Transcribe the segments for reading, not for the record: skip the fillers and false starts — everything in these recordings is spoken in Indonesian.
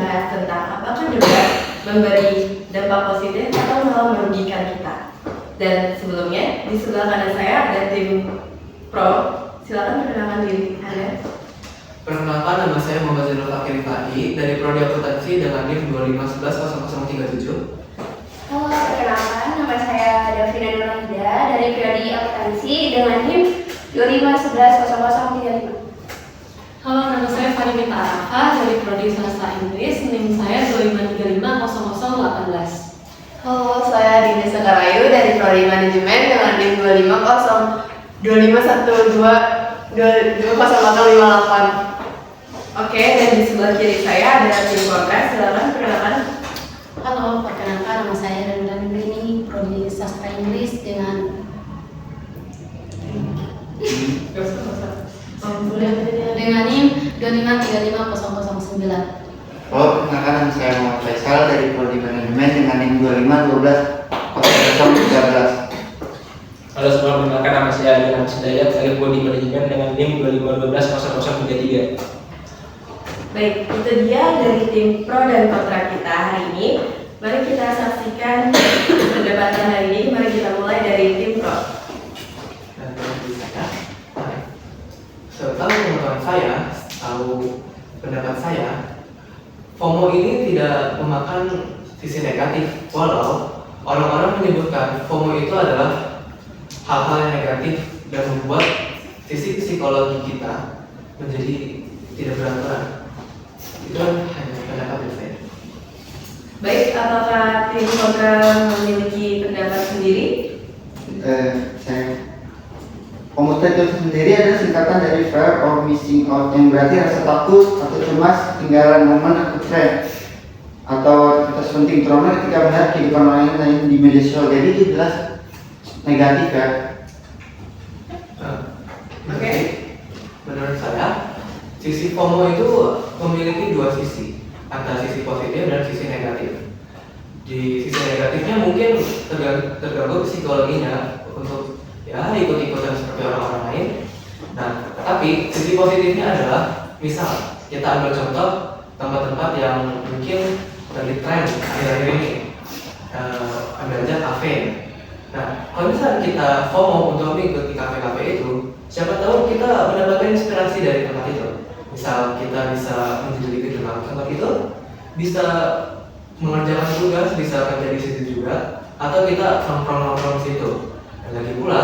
membahas tentang apakah debat memberi dampak positif atau malah merugikan kita. Dan sebelumnya, di sebelah kanan saya ada tim Pro. Silakan perkenalkan diri Anda. Perkenalkan, nama saya Muhammad Zainul Fakir Fahri dari Prodi Akuntansi dengan NIM 25110037. Halo, perkenalkan, nama saya Davina Nurhida dari Prodi Akuntansi dengan NIM 25110035. Halo, nama saya Farimita Arafa dari Prodi Sastra Inggris, NIM saya 25350018. Halo, saya Dini Sekarayu dari Prodi Manajemen dengan NIM 250820858. Oke, dan di sebelah kiri saya ada tim kontra. Silakan perkenalkan. Halo, perkenalkan nama saya Rendra Nugrini, Prodi Sastra Inggris dengan NIM 2535009. Halo, perkenalkan nama saya Muhammad Faisal dari Prodi Manajemen dengan NIM 25120013. Halo semua, perkenalkan nama saya Adrian Hidayat dari Prodi Manajemen dengan NIM 25120033. Baik, itu dia dari tim pro dan kontra kita hari ini. Mari kita saksikan perdebatan hari ini. Mari kita mulai dari tim pro. Dan dari saya, setahu pengetahuan saya, tahu pendapat saya, FOMO ini tidak memakan sisi negatif, walau orang-orang menyebutkan FOMO itu adalah hal-hal yang negatif dan membuat sisi psikologi kita menjadi tidak beraturan. Itu hanya pendapat dari saya. Baik, apakah tim kontra memiliki pendapat sendiri? Komuter itu sendiri adalah singkatan dari fear or missing out, yang berarti rasa takut atau cemas ketinggalan momen atau tren atau aktivitas penting, terutama ketika melihat kehidupan orang lain di media sosial. Jadi itu jelas negatif ya. Oke. Menurut saya, sisi FOMO itu memiliki dua sisi, antara sisi positif dan sisi negatif. Di sisi negatifnya mungkin terganggu psikologinya untuk ya ikut-ikutan seperti orang-orang lain. Nah, tapi sisi positifnya adalah, misal kita ambil contoh tempat-tempat yang mungkin lagi tren akhir-akhir ini, ambil aja kafe. Nah, kalau misalnya kita FOMO untuk mengikuti kafe-kafe itu, siapa tahu kita mendapatkan inspirasi dari tempat itu. Misal kita bisa menjadi dalam tempat itu, bisa mengerjakan tugas, bisa kerja di situ juga, atau kita nongkrong-nongkrong situ. Dan lagi pula,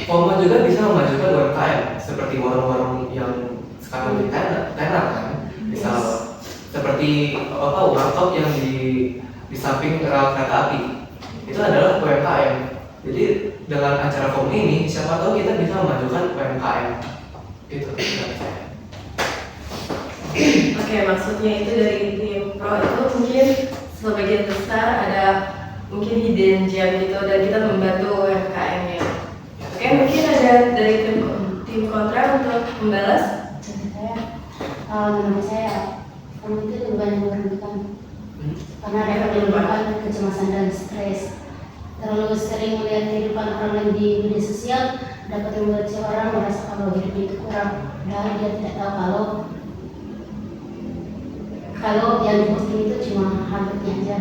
FOMO juga bisa memajukan UMKM, seperti warung-warung yang sekarang di tenar kan. Misal seperti warkop yang di samping rel kereta api, itu adalah UMKM. Jadi dengan acara FOMO ini, siapa tahu kita bisa memajukan UMKM. Gitu menurut saya. Oke, maksudnya itu dari tim pro itu mungkin sebagian besar ada mungkin hidden gem gitu dan kita membantu UMKM-nya. Oke, mungkin ada dari tim kontra untuk membalas. Menurut saya, kamu itu lebih banyak merugikan karena dapat menimbulkan kecemasan dan stres. Terlalu sering melihat kehidupan orang lain di media sosial dapat membuat seorang merasa kalau hidupnya itu kurang, padahal dia tidak tahu kalau yang diposting itu cuma habitnya aja.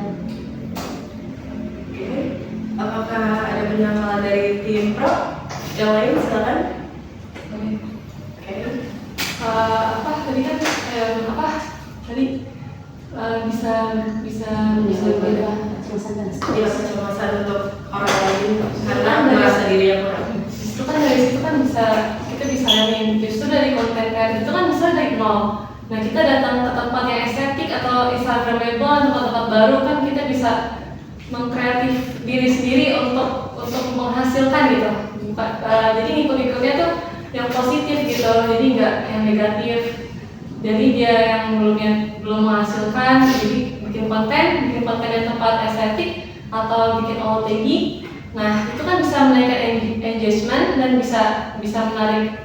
Oke, apakah ada penjelasan dari tim pro? Yang lain silakan. Oke. Tadi kan bisa Menimbulkan kecemasan dan stres. Iya, kecemasan untuk orang lain karena merasa dirinya kurang. Justru kan dari situ kan kita bisa lihat justru dari konten kreatif itu kan bisa dari nol. Nah, kita datang ke tempat yang estetik atau instagramable, tempat-tempat baru kan kita bisa mengkreatif diri sendiri untuk menghasilkan gitu. Jadi ngikut-ngikutnya tuh yang positif gitu, jadi nggak yang negatif. Jadi dia yang belum menghasilkan, jadi bikin konten yang tempat estetik atau bikin OOTD. Nah, itu kan bisa menaikkan engagement dan bisa menarik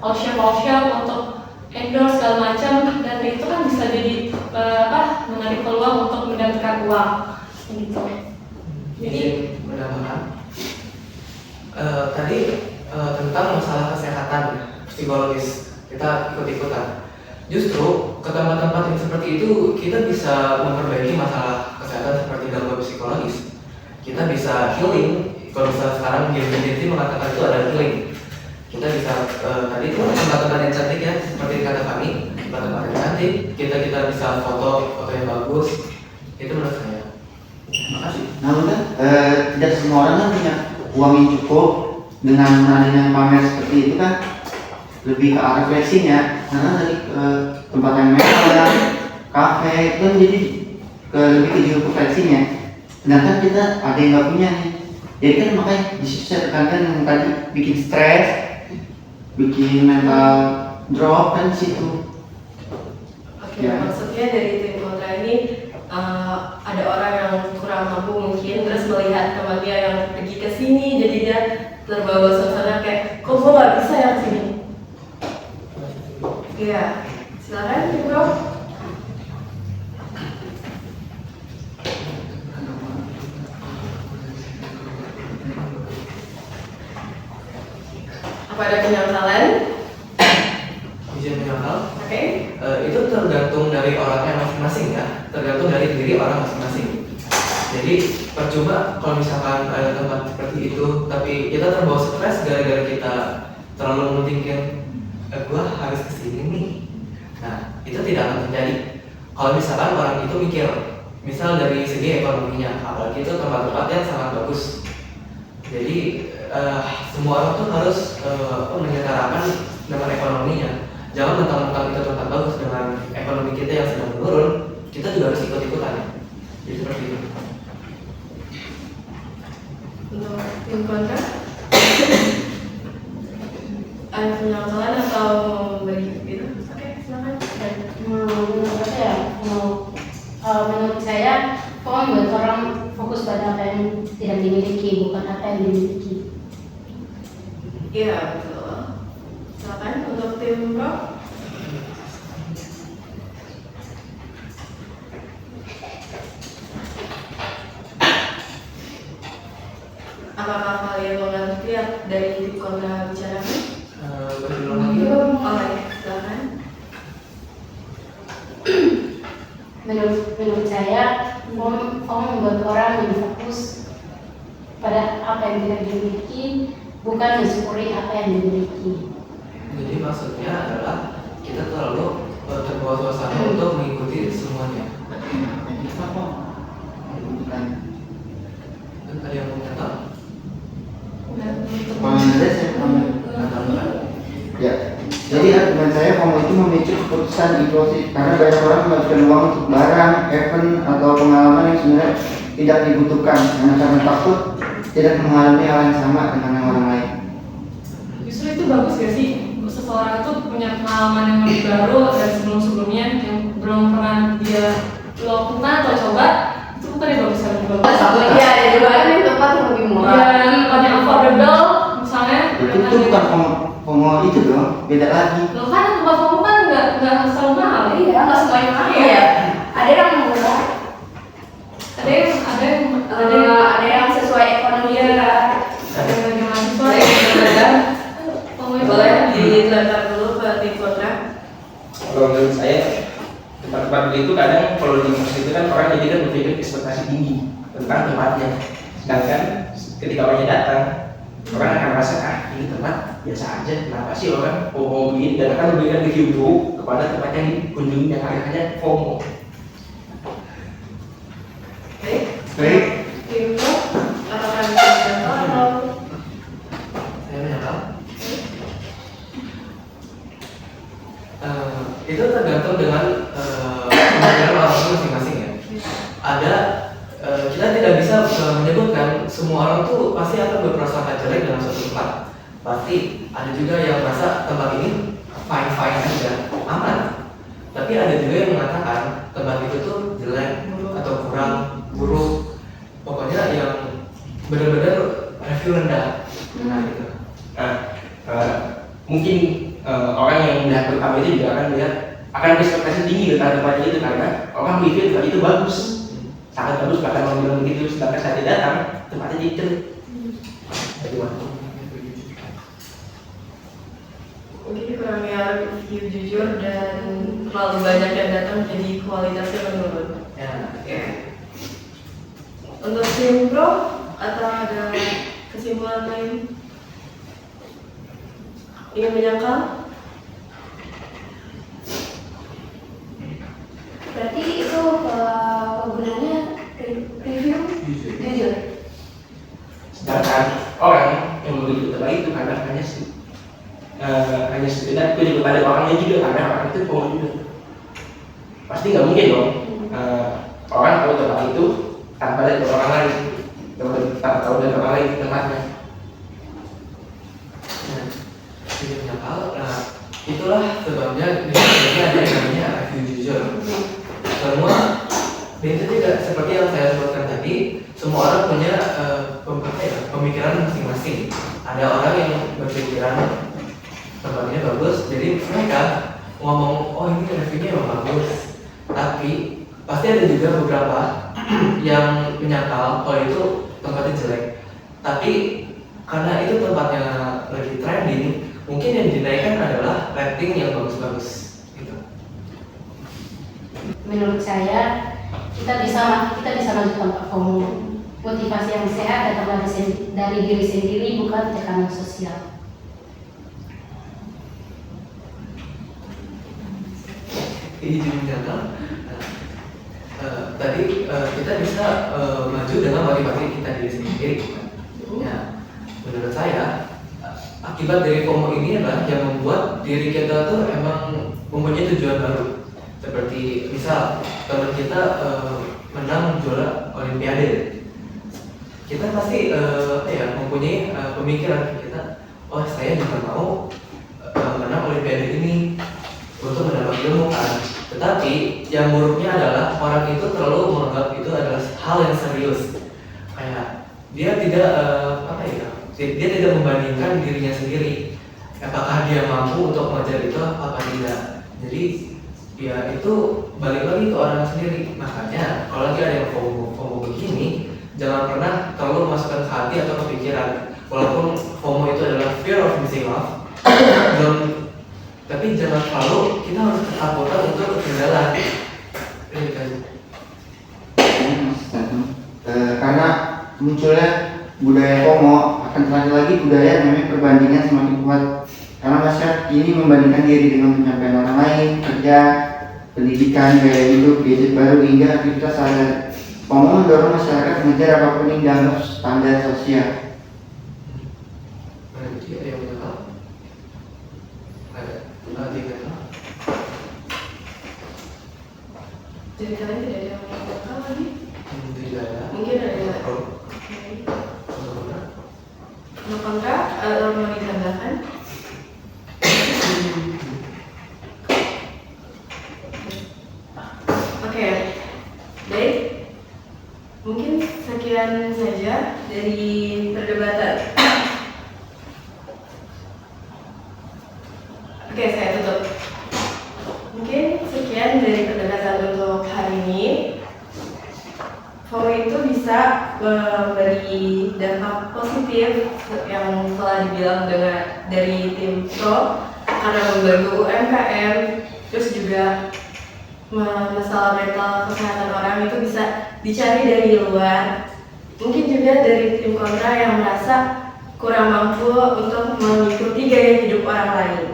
all-shop untuk endorse segala macam, dan itu kan bisa jadi menarik peluang untuk mendapatkan uang gitu. Jadi menambahkan tadi tentang masalah kesehatan psikologis kita ikut-ikutan. Justru ke tempat-tempat yang seperti itu kita bisa memperbaiki masalah kesehatan seperti gangguan psikologis. Kita bisa healing. Kalau misalnya sekarang Gen mengatakan itu ada healing. Kita bisa tadi itu tempat-tempat yang cantik ya, seperti kata kami, tempat-tempat yang cantik. Kita bisa foto yang bagus. Itu menurut saya. Terima kasih. Namun kan tidak semua orang kan punya uang yang cukup dengan pamer seperti itu kan lebih ke arah refleksinya, karena dari tempat yang mewah, kafe itu kan jadi lebih ke jiwa refleksinya. Sedangkan kita ada yang nggak punya nih, jadi kan makanya disitu saya tekankan yang tadi bikin stres, bikin mental drop kan di situ. Oke, Ya. maksudnya dari tim kontra ini ada orang yang kurang mampu mungkin, terus melihat temannya yang pergi ke sini, jadi dia terbawa suasana kayak, kok gue nggak bisa ya kesini? Iya, silakan Bro. Apa ada penyesalan? Izin menyangkal. Oke. Itu tergantung dari orangnya masing-masing ya, tergantung dari diri orang masing-masing. Jadi percuma kalau misalkan ada tempat seperti itu, tapi kita terbawa stres gara-gara kita terlalu mementingkan gua harus kesini nih. Nah itu tidak akan terjadi. Kalau misalkan orang itu mikir, misal dari segi ekonominya, apalagi itu tempat-tempat yang sangat bagus. Jadi semua orang tuh harus menyetarakan dengan ekonominya. Jangan mentang-mentang itu tempat bagus dengan ekonomi kita yang sedang menurun, kita juga harus ikut-ikutan. Jadi seperti itu. Untuk tim kontra, ada penyesalan atau memberi gitu? Oke, silakan. Menurut saya, menurut saya, kok membuat orang fokus pada apa yang tidak dimiliki, bukan apa yang dimiliki. Iya, betul. Silakan untuk tim Bro. Apakah kalian mengerti dari tim kontra bicarakan? Berulang lagi. Oh ya, silakan. Menurut saya, kok membuat orang lebih fokus pada apa yang tidak dimiliki, bukan mensyukuri apa yang dimiliki. Jadi maksudnya adalah kita terlalu terbawa suasana untuk mengikuti semuanya. Dan ada yang mau kata? Kalau ada saya ya. Jadi argumen saya FOMO itu memicu keputusan impulsif karena banyak orang menghabiskan uang untuk barang, event atau pengalaman yang sebenarnya tidak dibutuhkan karena takut tidak mengalami hal yang sama dengan yang orang lain. Justru itu bagus gak sih? Seseorang itu punya pengalaman yang lebih baru dari sebelum-sebelumnya yang belum pernah dia lakukan atau coba, itu bukan yang bagus lebih bagus. Iya, ada juga kan tempat yang lebih murah. Yang tempatnya affordable, misalnya. Itu bukan FOMO itu dong, beda lagi. Lo kan tempat kamu kan nggak selalu mahal. Iya, nggak semuanya mahal. Iya. Ada yang murah, ada yang sesuai ekonomi kita. Ada yang lagi mahasiswa. Boleh dilempar dulu ke tim kontra. Kalau menurut saya tempat-tempat begitu kadang kalau di kos itu kan orang jadi kan berpikir ekspektasi tinggi tentang tempatnya. Sedangkan ketika orangnya datang, orang akan merasa ini tempat biasa aja. Kenapa sih orang FOMO begini dan akan memberikan review buruk kepada tempat yang dikunjungi yang hanya FOMO. Baik. Tim Bro, apakah bisa dijangkau atau Saya menyangkal. Itu tergantung dengan pemikiran orang masing-masing ya. Ada kita tidak bisa menyebutkan semua orang tuh pasti akan berprasangka jelek dalam suatu tempat. Pasti ada juga yang merasa tempat ini fine aja, aman. Tapi ada juga yang mengatakan tempat itu tuh jelek atau kurang buruk. Pokoknya yang benar-benar review rendah. Nah gitu. Mungkin orang yang melihat pertama itu juga akan melihat akan berekspektasi tinggi tentang tempatnya itu karena orang review tempat itu bagus, sangat bagus bahkan orang bilang begitu. Sedangkan saat dia datang tempatnya jadi jelek. mungkin kurangnya review jujur dan terlalu banyak yang datang jadi kualitasnya menurun. Ya. Untuk tim pro atau ada kesimpulan lain? Ingin menyangkal? Berarti itu penggunanya review jujur. Sedangkan orang yang begitu terbaik itu karena hanya sekedar pilih kepada orangnya juga, karena orang itu mau juga. Pasti nggak mungkin dong orang tahu tempat itu tanpa lihat orang lain, tanpa tahu dari orang lain tempatnya. Jadi menyangkal, itulah sebabnya ada yang namanya review jujur. Semua itu tidak seperti yang saya sebutkan tadi, semua orang punya pemikiran masing-masing. Ada orang yang berpikiran tempat ini bagus, jadi mereka ngomong, oh ini reviewnya memang bagus. Tapi pasti ada juga beberapa yang menyangkal kalau itu tempatnya jelek. Tapi karena itu tempatnya lagi trending, mungkin yang dinaikkan adalah rating yang bagus-bagus. Gitu. Menurut saya kita bisa lanjutkan performa. Motivasi yang sehat datang dari diri sendiri, bukan tekanan sosial. Ini menyangkal. Tadi kita bisa maju dengan motivasi kita diri sendiri. Ya, menurut saya akibat dari FOMO ini adalah yang membuat diri kita tuh emang mempunyai tujuan baru. Seperti misal teman kita menang juara Olimpiade, kita pasti mempunyai pemikiran kita, oh saya juga mau menang Olimpiade ini untuk mendapat ilmu kan. Tetapi yang buruknya adalah orang itu terlalu menganggap itu adalah hal yang serius. Kayak dia tidak dia tidak membandingkan dirinya sendiri. Apakah dia mampu untuk mengajar itu apa tidak. Jadi ya itu balik lagi ke orang sendiri. Makanya kalau lagi ada yang FOMO begini, jangan pernah terlalu masukkan ke hati atau ke pikiran. Walaupun FOMO itu adalah fear of missing out, tapi jangan selalu kita harus ketakutan untuk ketinggalan. Karena munculnya budaya FOMO, akan terjadi lagi budaya namanya perbandingan semakin kuat. Karena masyarakat ini membandingkan diri dengan penyampaian orang lain, kerja, pendidikan, gaya hidup, gadget baru hingga aktivitas sehari-hari. FOMO mendorong masyarakat mengejar apapun yang dianggap standar sosial. Jadi kalian tidak ada yang menyangkal lagi? Tidak ada. Mungkin ada. No kontra atau mau ditambahkan? Oke, baik. Mungkin sekian saja dari perdebatan. Oke, saya tutup. Mungkin sekian dari perdebatan untuk hari ini. FOMO itu bisa memberi dampak positif yang telah dibilang dari tim pro karena membantu UMKM, terus juga masalah mental kesehatan orang itu bisa dicari dari luar. Mungkin juga dari tim kontra yang merasa kurang mampu untuk mengikuti gaya hidup orang lain.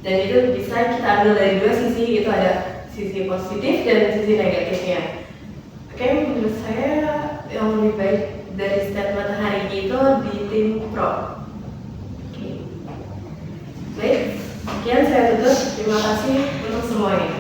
Dan itu bisa kita ambil dari dua sisi, itu ada sisi positif dan sisi negatifnya. Oke, menurut saya yang lebih baik dari statement hari ini itu di tim pro. Oke. Baik, sekian saya tutup. Terima kasih untuk semuanya.